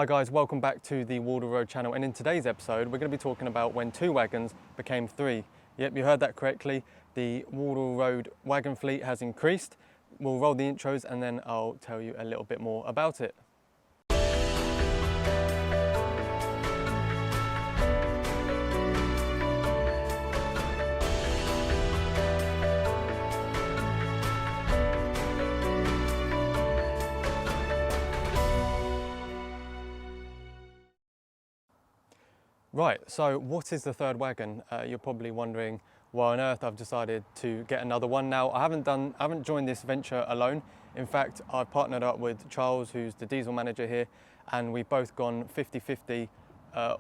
Hi guys, welcome back to the Wardle Road channel, and in today's episode we're going to be talking about when 2 wagons became 3. Yep, you heard that correctly. The Wardle Road wagon fleet has increased. We'll roll the intros and then I'll tell you a little bit more about it. Right, so what is the third wagon? You're probably wondering why on earth I've decided to get another one. Now, I haven't joined this venture alone. In fact, I've partnered up with Charles, who's the diesel manager here, and we've both gone 50-50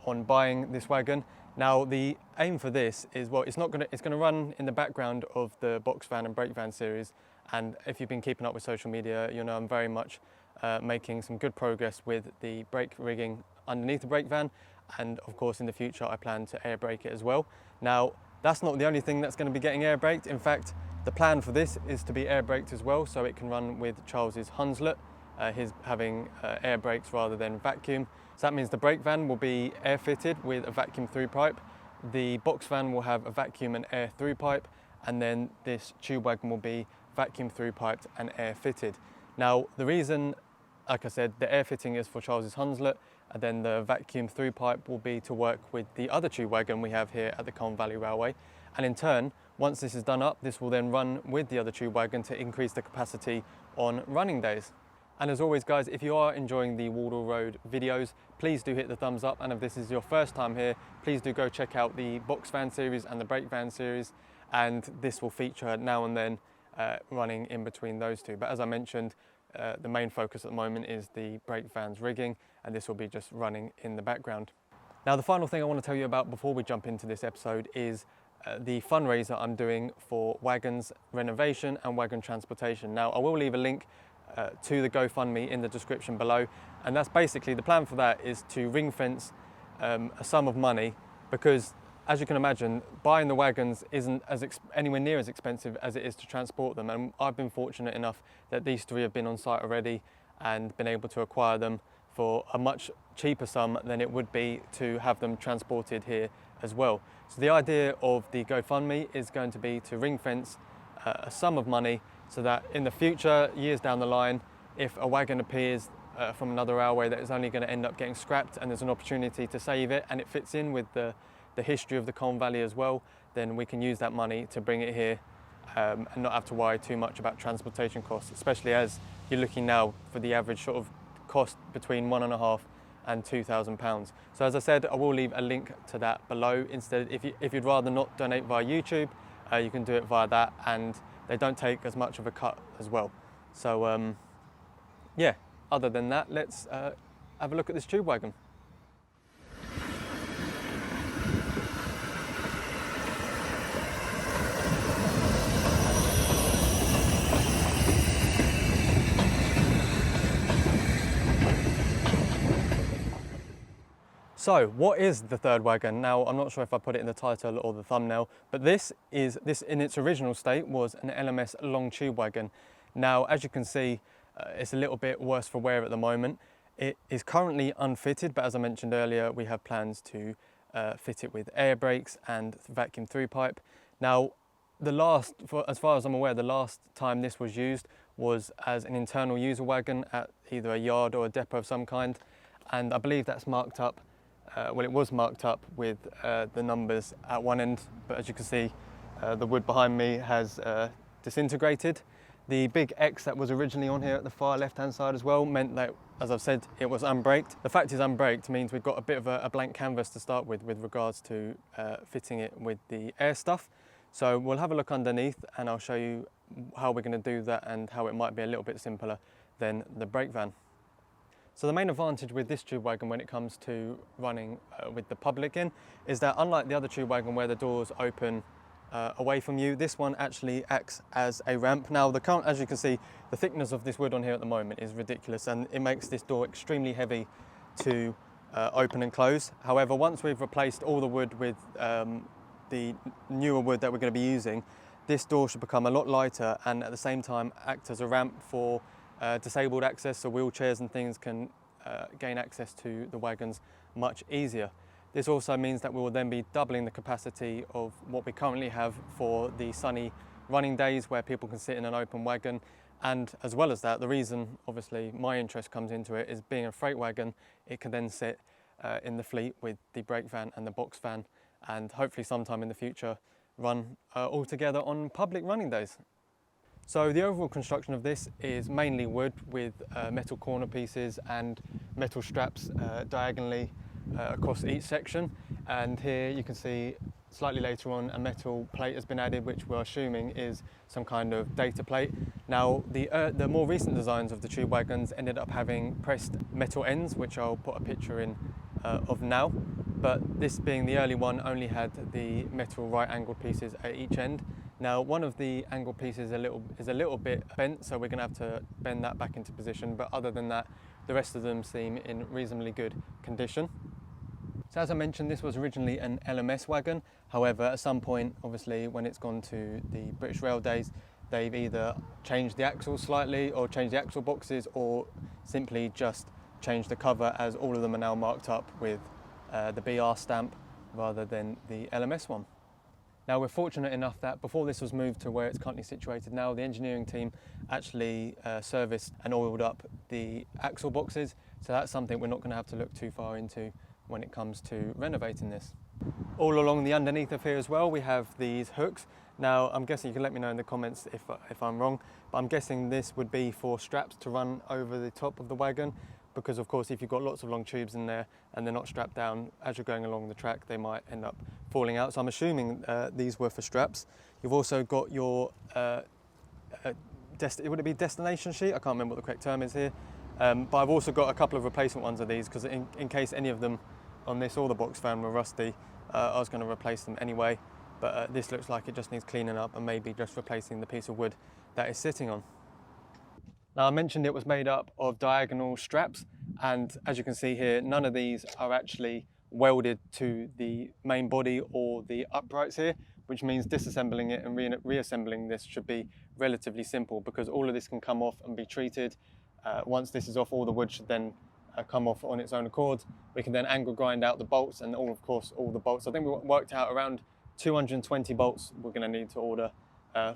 on buying this wagon. Now, the aim for this is, well, it's going to run in the background of the box van and brake van series. And if you've been keeping up with social media, you know I'm very much making some good progress with the brake rigging underneath the brake van. And of course, in the future, I plan to air brake it as well. Now, that's not the only thing that's going to be getting air braked. In fact, the plan for this is to be air braked as well, so it can run with Charles's Hunslet, his having air brakes rather than vacuum. So that means the brake van will be air fitted with a vacuum through pipe. The box van will have a vacuum and air through pipe, and then this tube wagon will be vacuum through piped and air fitted. Now, the reason, like I said, the air fitting is for Charles's Hunslet, and then the vacuum through pipe will be to work with the other tube wagon we have here at the Colne Valley Railway. And in turn, once this is done up, this will then run with the other tube wagon to increase the capacity on running days. And as always guys, if you are enjoying the Wardle Road videos, please do hit the thumbs up. And if this is your first time here, please do go check out the box van series and the brake van series. And this will feature now and then running in between those two. But as I mentioned, the main focus at the moment is the brake van's rigging, and this will be just running in the background. Now, the final thing I want to tell you about before we jump into this episode is the fundraiser I'm doing for wagons renovation and wagon transportation. Now, I will leave a link to the GoFundMe in the description below, and that's basically the plan for that is to ring fence a sum of money, because as you can imagine, buying the wagons isn't anywhere near as expensive as it is to transport them. And I've been fortunate enough that these 3 have been on site already and been able to acquire them for a much cheaper sum than it would be to have them transported here as well. So the idea of the GoFundMe is going to be to ring fence a sum of money so that in the future, years down the line, if a wagon appears from another railway that is only going to end up getting scrapped and there's an opportunity to save it and it fits in with the history of the Colne Valley as well, then we can use that money to bring it here and not have to worry too much about transportation costs, especially as you're looking now for the average sort of cost between £1,500 and £2,000. So as I said, I will leave a link to that below. Instead, if you'd rather not donate via YouTube, you can do it via that, and they don't take as much of a cut as well. So yeah, other than that, let's have a look at this tube wagon. So what is the third wagon? Now, I'm not sure if I put it in the title or the thumbnail, but this in its original state was an LMS long tube wagon. Now, as you can see, it's a little bit worse for wear at the moment. It is currently unfitted, but as I mentioned earlier, we have plans to fit it with air brakes and vacuum through pipe. Now, as far as I'm aware, the last time this was used was as an internal user wagon at either a yard or a depot of some kind. And I believe that's marked up. Well, it was marked up with the numbers at one end, but as you can see, the wood behind me has disintegrated. The big X that was originally on here at the far left-hand side as well meant that, as I've said, it was unbraked. The fact is unbraked means we've got a bit of a blank canvas to start with regards to fitting it with the air stuff. So we'll have a look underneath and I'll show you how we're going to do that and how it might be a little bit simpler than the brake van. So the main advantage with this tube wagon when it comes to running with the public in is that, unlike the other tube wagon where the doors open away from you, this one actually acts as a ramp. Now, as you can see, the thickness of this wood on here at the moment is ridiculous, and it makes this door extremely heavy to open and close. However, once we've replaced all the wood with the newer wood that we're going to be using, this door should become a lot lighter and at the same time act as a ramp for disabled access, so wheelchairs and things can gain access to the wagons much easier. This also means that we will then be doubling the capacity of what we currently have for the sunny running days where people can sit in an open wagon. And as well as that, the reason obviously my interest comes into it is being a freight wagon, it can then sit in the fleet with the brake van and the box van, and hopefully sometime in the future run all together on public running days. So the overall construction of this is mainly wood with metal corner pieces and metal straps diagonally across each section. And here you can see slightly later on a metal plate has been added, which we're assuming is some kind of data plate. Now the more recent designs of the tube wagons ended up having pressed metal ends, which I'll put a picture in of now. But this being the early one only had the metal right angled pieces at each end. Now one of the angled pieces is a little bit bent, so we're going to have to bend that back into position, but other than that the rest of them seem in reasonably good condition. So as I mentioned, this was originally an LMS wagon. However, at some point, obviously when it's gone to the British Rail days, they've either changed the axles slightly or changed the axle boxes, or simply just changed the cover, as all of them are now marked up with the BR stamp rather than the LMS one. Now we're fortunate enough that before this was moved to where it's currently situated now, the engineering team actually serviced and oiled up the axle boxes, so that's something we're not going to have to look too far into when it comes to renovating this. All along the underneath of here as well, we have these hooks. Now I'm guessing, you can let me know in the comments if I'm wrong, but I'm guessing this would be for straps to run over the top of the wagon, because of course if you've got lots of long tubes in there and they're not strapped down, as you're going along the track they might end up falling out. So I'm assuming these were for straps. You've also got your would it be destination sheet? I can't remember what the correct term is here. But I've also got a couple of replacement ones of these, because in case any of them on this or the box fan were rusty, I was going to replace them anyway. But this looks like it just needs cleaning up and maybe just replacing the piece of wood that it's sitting on. Now I mentioned it was made up of diagonal straps, and as you can see here, none of these are actually welded to the main body or the uprights here, which means disassembling it and reassembling this should be relatively simple, because all of this can come off and be treated. Once this is off, all the wood should then come off on its own accord. We can then angle grind out the bolts, and of course all the bolts. I think we worked out around 220 bolts we're going to need to order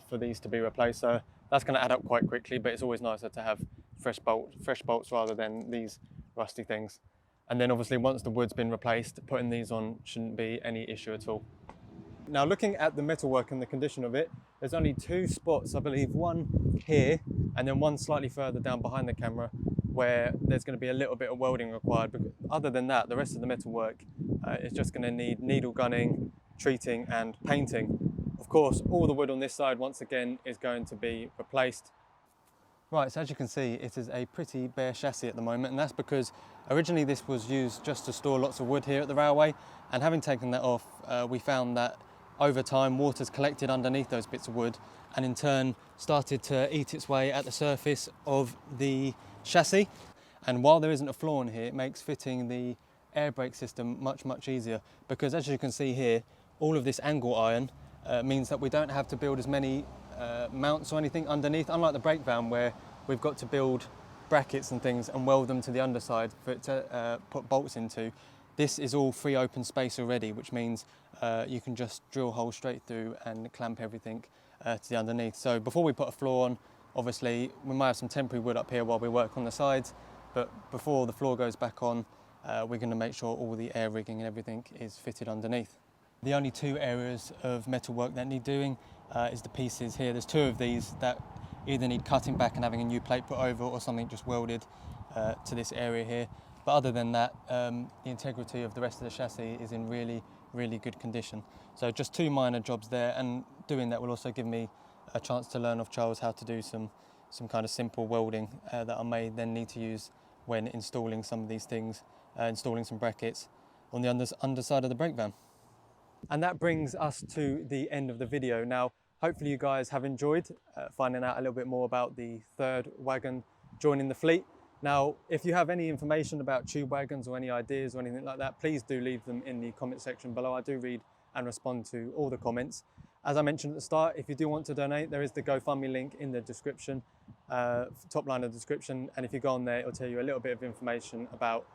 for these to be replaced. So that's going to add up quite quickly, but it's always nicer to have fresh bolts rather than these rusty things. And then obviously once the wood's been replaced, putting these on shouldn't be any issue at all. Now looking at the metalwork and the condition of it, there's only two spots, I believe, one here and then one slightly further down behind the camera, where there's going to be a little bit of welding required. But other than that, the rest of the metalwork is just going to need needle gunning, treating and painting. Of course, all the wood on this side once again is going to be replaced. Right, so as you can see, it is a pretty bare chassis at the moment, and that's because originally this was used just to store lots of wood here at the railway, and having taken that off, we found that over time water's collected underneath those bits of wood and in turn started to eat its way at the surface of the chassis. And while there isn't a flaw in here, it makes fitting the air brake system much easier, because as you can see here, all of this angle iron means that we don't have to build as many mounts or anything underneath, unlike the brake van where we've got to build brackets and things and weld them to the underside for it to put bolts into. This is all free open space already, which means you can just drill holes straight through and clamp everything to the underneath. So before we put a floor on, obviously we might have some temporary wood up here while we work on the sides, but before the floor goes back on, we're going to make sure all the air rigging and everything is fitted underneath. The only two areas of metalwork that need doing is the pieces here. There's two of these that either need cutting back and having a new plate put over, or something just welded to this area here. But other than that, the integrity of the rest of the chassis is in really good condition. So just two minor jobs there, and doing that will also give me a chance to learn off Charles how to do some kind of simple welding that I may then need to use when installing some of these things, installing some brackets on the underside of the brake van. And that brings us to the end of the video. Now, hopefully you guys have enjoyed finding out a little bit more about the third wagon joining the fleet. Now, if you have any information about tube wagons or any ideas or anything like that, please do leave them in the comment section below. I do read and respond to all the comments. As I mentioned at the start, if you do want to donate, there is the GoFundMe link in the description. top line of the description, and if you go on there, it'll tell you a little bit of information about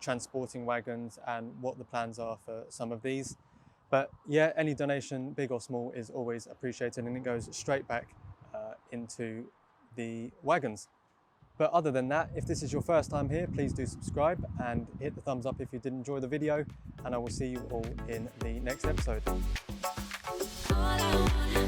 transporting wagons and what the plans are for some of these. But yeah, any donation, big or small, is always appreciated, and it goes straight back into the wagons. But other than that, if this is your first time here, please do subscribe and hit the thumbs up if you did enjoy the video, and I will see you all in the next episode. All I wanna